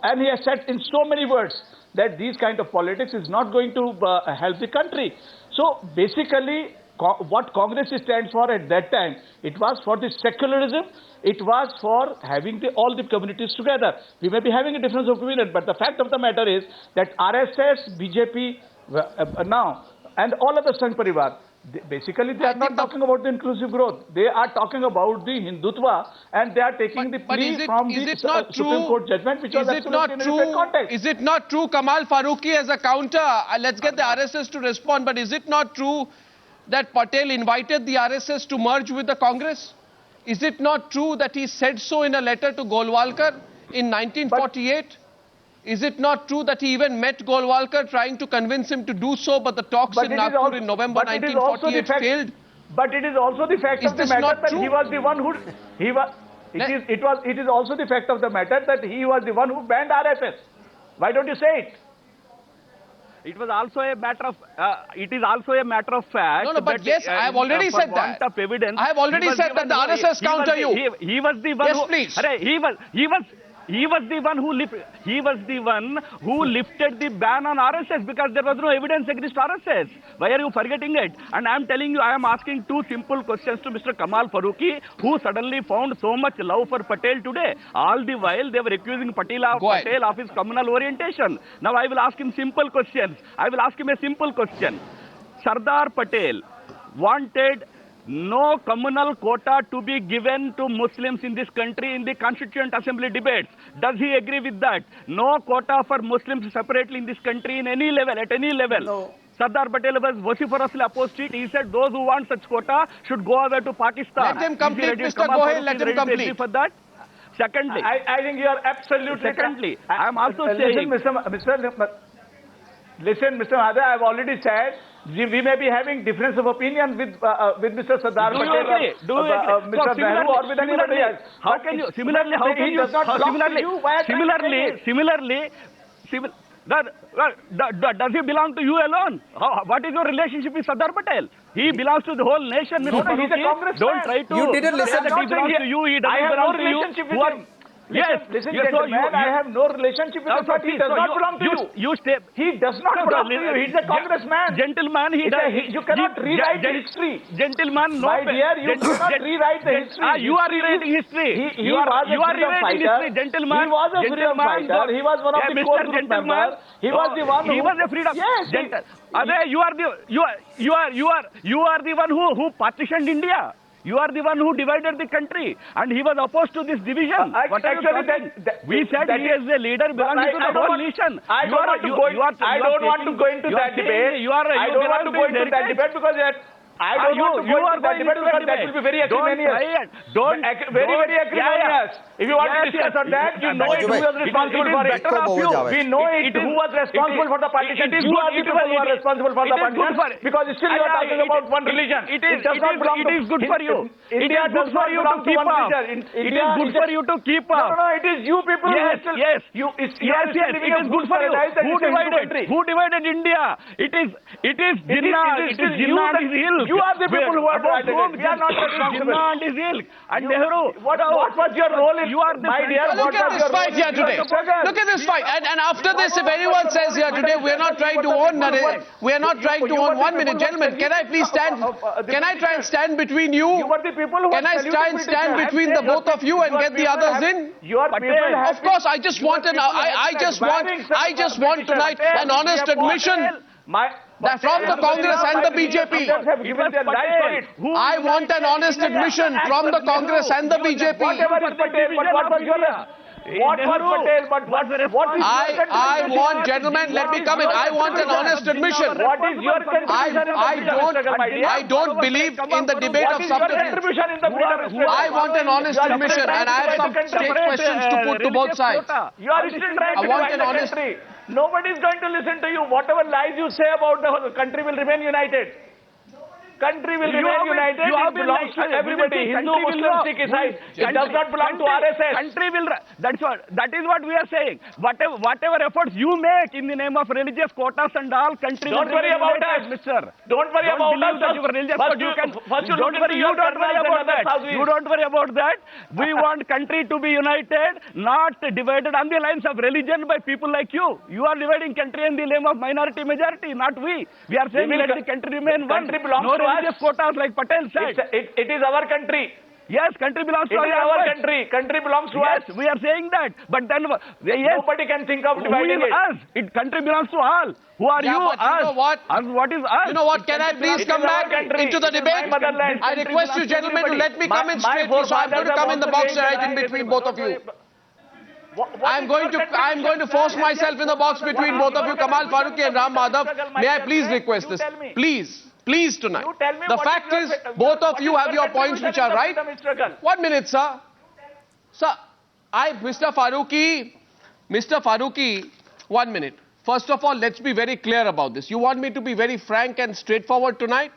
and he has said in so many words that these kind of politics is not going to help the country. So basically, what Congress stands for at that time, it was for the secularism, it was for having all the communities together. We may be having a difference of opinion, but the fact of the matter is that RSS, BJP, now, and all other Sangh Parivar, basically they are not talking about the inclusive growth. They are talking about the Hindutva, and they are taking the plea from the Supreme Court judgment, which was absolutely in a different context. Is it not true, Kamal Farooqi, as a counter? Let's get the RSS to respond, but is it not true that Patel invited the RSS to merge with the Congress? Is it not true that he said so in a letter to Golwalkar in 1948? Is it not true that he even met Golwalkar trying to convince him to do so, but the talks in Nagpur in November 1948 failed? But it is also the fact of the matter that he was the one who... It is also the fact of the matter that he was the one who banned RSS. Why don't you say it? It was also a matter of. It is also a matter of fact. No, but yes, I have already said that. Of evidence, I have already said that the RSS counter you. He was the one. Yes, who, please. He was the one who lifted the ban on RSS because there was no evidence against RSS. Why are you forgetting it? And I am telling you, I am asking two simple questions to Mr. Kamal Farooqi, who suddenly found so much love for Patel today. All the while they were accusing Patel of his communal orientation. Now I will ask him simple questions. I will ask him a simple question. Sardar Patel wanted no communal quota to be given to Muslims in this country in the Constituent Assembly debates. Does he agree with that? No quota for Muslims separately in this country in any level, at any level. No. Sardar Patel was vociferously opposed to it. He said those who want such quota should go away to Pakistan. Let him complete, Mr. Gohil, let him complete. For that? Secondly, I think you are absolutely... Secondly, I am also saying... Listen, Mr. Mahathir, I have already said we may be having difference of opinion with Mr. Sardar Patel or Mr. Nehru or with anybody else. How can you? Similarly, how can you? Does he belong to you alone? What is your relationship with Sardar Patel? He belongs to the whole nation, Mr. Farooqi. Don't try to... You didn't listen. He belongs to you. He doesn't belong to you. Yes, listen, gentlemen, I have no relationship with him, but he does not belong to you. He does not belong to you. He's a congressman. Gentleman, you cannot rewrite the history. Gentleman, no. My dear, you cannot rewrite the history. You are rewriting history. You are rewriting history, gentleman. He was a freedom fighter. He was one of the core group members. He was the one who... He was a freedom... Yes. You are the one who partitioned India. You are the one who divided the country, and he was opposed to this division. We said he is a leader belonging to the whole nation. I don't want to go into that debate. I don't want to go into that debate because I don't want to go into that debate because that will be very acrimonious. Very acrimonious. If you want to discuss on that, you know it who was responsible for it. We know it who was responsible for the partition. You are the people who are responsible for the partition because still you are talking about one religion. It is good for you. It is good for you to keep up. It is good for you to keep up. No, it is you people who are still... Yes, it is good for you. Who divided India? It is Jinnah. It is Jinnah and his ilk. You are the people who are divided. We are not responsible. Jinnah and his ilk. And Nehru. What was your role in... You are the... My dear, look at this fight here today. Look at this fight. And after this, if anyone says here today, we are not trying to own... We are not trying to own 1 minute. Gentlemen, can I please stand? Can I try and stand between you? Can I try and stand between the both of you and get the others in? Of course, I just want tonight an honest admission that from the Congress and the BJP. I want an honest admission from the Congress and the BJP. I want, gentlemen, let me come in. I want an honest admission. What is your contribution? I don't believe in the debate of subterfuge. I want an honest admission, and I have some straight questions to put to both sides. You are still trying to divide the country. Nobody is going to listen to you. Whatever lies you say about the country will remain united. Country will You remain have been- united. you have It been belongs like- to everybody. Country Hindu, will Muslim, not- Sikh, Isai. It Country- does not belong to RSS. Country will. That is what we are saying. Whatever efforts you make in the name of religious quotas and all, country. Don't will worry remain about united, us. mister. Don't worry Don't about believe us. that you are religious, First but you can. first you look Don't worry. into You your don't worry Karnals and about other that. Saudis. You don't worry about that. We want country to be united, not divided on the lines of religion by people like you. You are dividing country in the name of minority majority, not we. We are saying let the country remain one. Country belongs No to us. religious quotas like Patel said. It is our country. Yes, country belongs It to is our us. country. Country belongs to Yes, us. we are saying that. But then, yes, Nobody can think of who dividing is it. us? Country belongs to all. Who are Yeah, you? but you Us. know what? Us, what is us? You know what? Can I Country please It come is our back country. into the It is debate? my motherland. I request you gentlemen to let me come in straight, so I'm going to come in the box right in between both of you. I'm going to force myself in the box between both of you, Kamal Farooqui and Ram Madhav. May I please request this? Please tonight. The fact is, both of you have your points which are right. 1 minute, sir. Sir, Mr. Farooqui, 1 minute. First of all, let's be very clear about this. You want me to be very frank and straightforward tonight?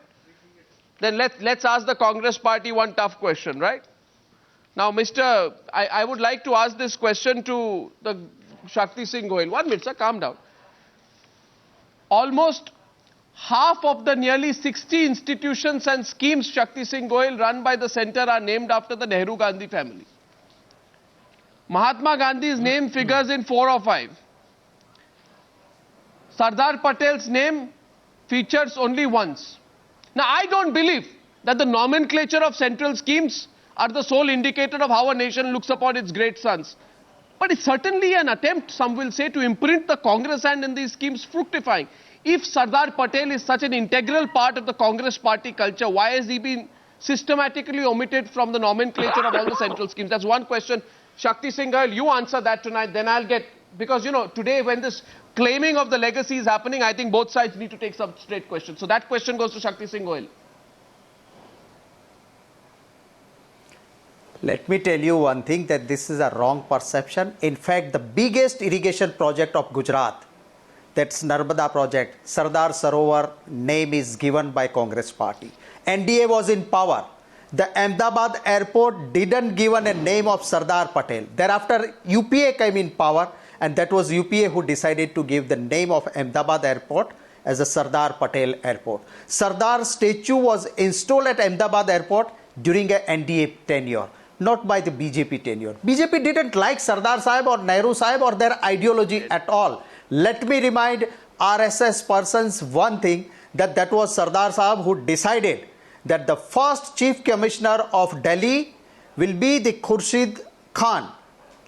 Then let's ask the Congress party one tough question, right? Now, I would like to ask this question to the Shakti Singh Goyal. 1 minute, sir, calm down. Almost half of the nearly 60 institutions and schemes, Shakti Singh Goyal, run by the centre are named after the Nehru Gandhi family. Mahatma Gandhi's name figures in 4 or 5. Sardar Patel's name features only once. Now, I don't believe that the nomenclature of central schemes are the sole indicator of how a nation looks upon its great sons. But it's certainly an attempt, some will say, to imprint the Congress hand in these schemes fructifying. If Sardar Patel is such an integral part of the Congress party culture, why has he been systematically omitted from the nomenclature of all the central schemes? That's one question. Shakti Singh Goyal, you answer that tonight, then I'll get... Because, you know, today when this claiming of the legacy is happening, I think both sides need to take some straight questions. So that question goes to Shakti Singh Goyal. Let me tell you one thing, that this is a wrong perception. In fact, the biggest irrigation project of Gujarat, that's Narmada project, Sardar Sarovar, name is given by Congress party. NDA was in power. The Ahmedabad airport didn't given a name of Sardar Patel. Thereafter, UPA came in power, and that was UPA who decided to give the name of Ahmedabad airport as a Sardar Patel airport. Sardar statue was installed at Ahmedabad airport during a NDA tenure, not by the BJP tenure. BJP didn't like Sardar Sahib or Nehru Sahib or their ideology at all. Let me remind RSS persons one thing, that was Sardar Sahib who decided that the first Chief Commissioner of Delhi will be the Khurshid Khan,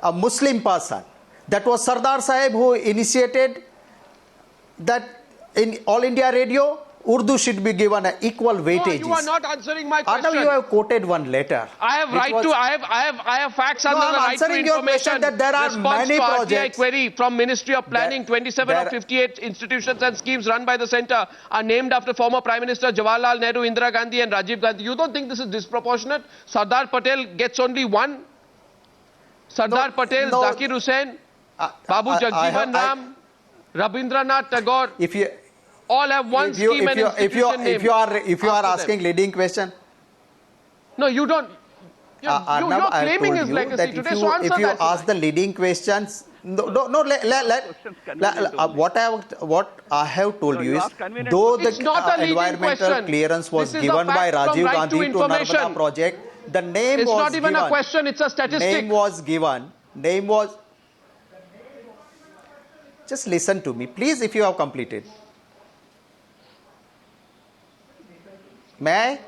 a Muslim person. That was Sardar Sahib who initiated that in All India Radio, Urdu should be given an equal weightage. No, you are not answering my question. Arnav, you have quoted one letter. I have facts under the right to answering your question information. that there are Response many to RTI projects. query from Ministry of Planning. 27 of 58 institutions and schemes run by the centre are named after former Prime Minister Jawaharlal Nehru, Indira Gandhi and Rajiv Gandhi. You don't think this is disproportionate? Sardar Patel gets only one? Sardar Patel, Zakir Hussain, Babu Jagjivan Ram, Rabindranath Tagore, all have one scheme and institution name. If you are asking leading question. No, you don't. You're claiming his legacy today, so answer that. If you ask the leading questions, what I have told you is, though the environmental clearance was given by Rajiv Gandhi to Narmada project, the name was given. It's not even a question, it's a statistic. Name was given. Just listen to me, please, if you have completed. May I?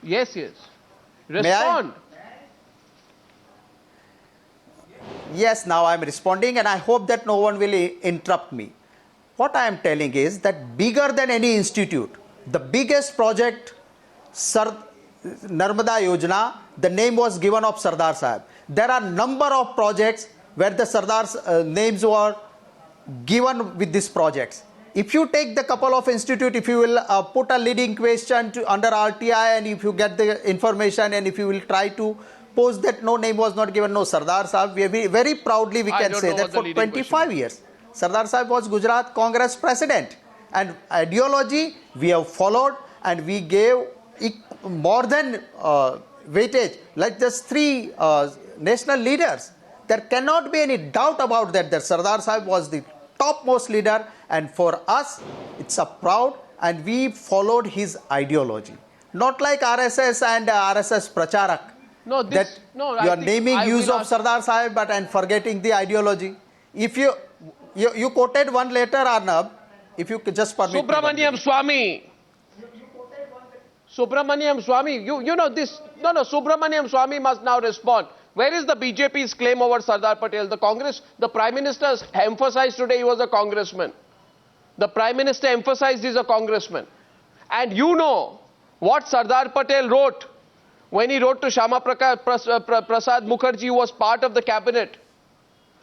Yes. Respond. Yes, now I am responding, and I hope that no one will interrupt me. What I am telling is that bigger than any institute, the biggest project, Narmada Yojana, the name was given of Sardar Sahib. There are number of projects where the Sardar's names were given with these projects. If you take the couple of institute, if you will put a leading question under RTI, and if you get the information, and if you will try to post that no name was not given, no, Sardar Sahib, very proudly we can say that for 25 years, Sardar Sahib was Gujarat Congress president. And ideology we have followed, and we gave more than weightage, like just three national leaders. There cannot be any doubt about that, that Sardar Sahib was the topmost leader, and for us it's a proud, and we followed his ideology. Not like RSS and RSS Pracharak. No, that no, you I are think naming I use will of ask- Sardar Sahib but and forgetting the ideology. If you quoted one letter, Arnab, if you could just permit me one Subramaniam minute. Swamy. Subramaniam Swamy, you know this. No, Subramaniam Swamy must now respond. Where is the BJP's claim over Sardar Patel? The Congress, the Prime Minister emphasized today he was a congressman. The Prime Minister emphasized he's a congressman. And you know what Sardar Patel wrote when he wrote to Shama Prasad Mukherjee, who was part of the cabinet.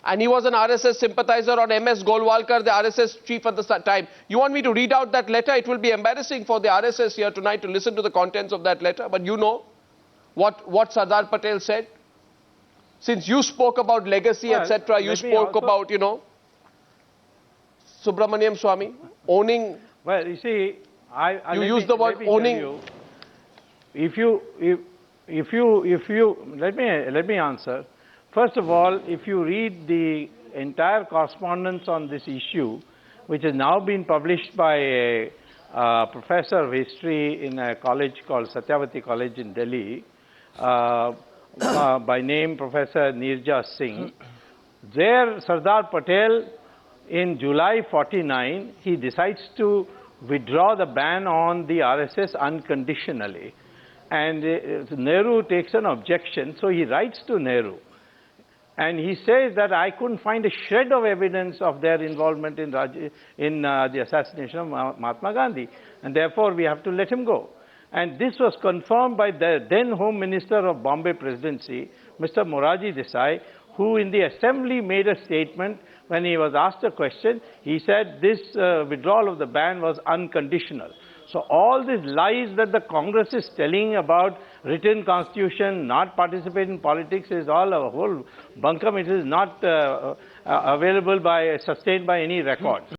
And he was an RSS sympathizer on MS Golwalkar, the RSS chief at the time. You want me to read out that letter? It will be embarrassing for the RSS here tonight to listen to the contents of that letter. But you know what Sardar Patel said? Since you spoke about legacy, Well, etc., you let me spoke also- about, Subramaniam Swamy owning. Well, you see, You use the word owning. Let me answer. First of all, if you read the entire correspondence on this issue, which has now been published by a professor of history in a college called Satyavati College in Delhi, by name Professor Nirja Singh, there Sardar Patel, in July 49, he decides to withdraw the ban on the RSS unconditionally. And Nehru takes an objection, so he writes to Nehru. And he says that I couldn't find a shred of evidence of their involvement in the assassination of Mahatma Gandhi. And therefore, we have to let him go. And this was confirmed by the then Home Minister of Bombay Presidency, Mr. Morarji Desai, who in the assembly made a statement when he was asked a question. He said this withdrawal of the ban was unconditional. So all these lies that the Congress is telling about written constitution, not participate in politics, is all a whole bunkum. It is not available sustained by any record.